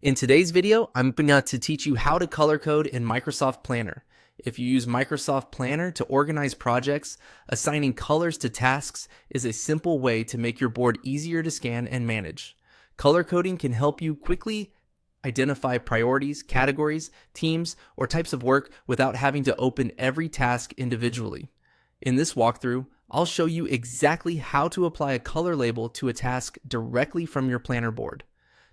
In today's video, I'm going to teach you how to color code in Microsoft Planner. If you use Microsoft Planner to organize projects, assigning colors to tasks is a simple way to make your board easier to scan and manage. Color coding can help you quickly identify priorities, categories, teams, or types of work without having to open every task individually. In this walkthrough, I'll show you exactly how to apply a color label to a task directly from your Planner board.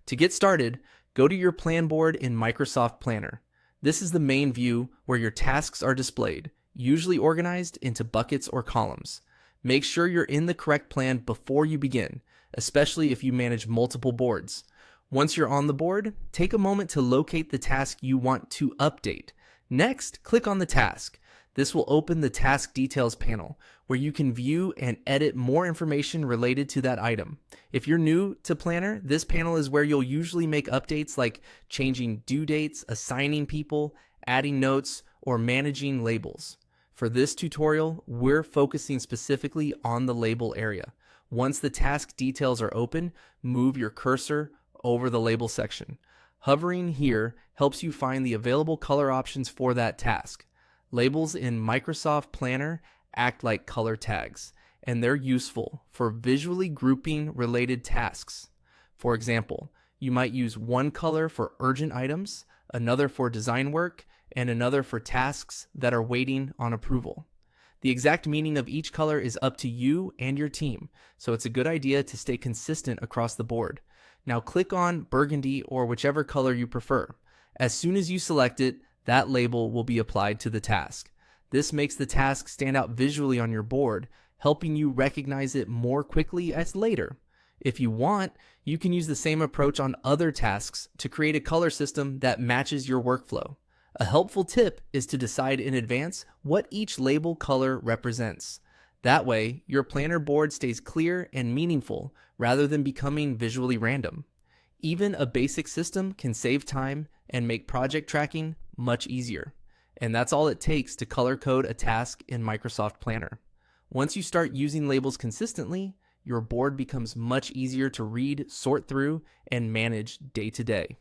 To get started, go to your plan board in Microsoft Planner. This is the main view where your tasks are displayed, usually organized into buckets or columns. Make sure you're in the correct plan before you begin, especially if you manage multiple boards. Once you're on the board, take a moment to locate the task you want to update. Next, click on the task. This will open the Task Details panel, where you can view and edit more information related to that item. If you're new to Planner, this panel is where you'll usually make updates like changing due dates, assigning people, adding notes, or managing labels. For this tutorial, we're focusing specifically on the label area. Once the task details are open, move your cursor over the label section. Hovering here helps you find the available color options for that task. Labels in Microsoft Planner act like color tags, and they're useful for visually grouping related tasks. For example, you might use one color for urgent items, another for design work, and another for tasks that are waiting on approval. The exact meaning of each color is up to you and your team, so it's a good idea to stay consistent across the board. Now click on burgundy or whichever color you prefer. As soon as you select it, that label will be applied to the task. This makes the task stand out visually on your board, helping you recognize it more quickly as later. If you want, you can use the same approach on other tasks to create a color system that matches your workflow. A helpful tip is to decide in advance what each label color represents. That way, your planner board stays clear and meaningful rather than becoming visually random. Even a basic system can save time and make project tracking much easier. And that's all it takes to color code a task in Microsoft Planner. Once you start using labels consistently, your board becomes much easier to read, sort through, and manage day to day.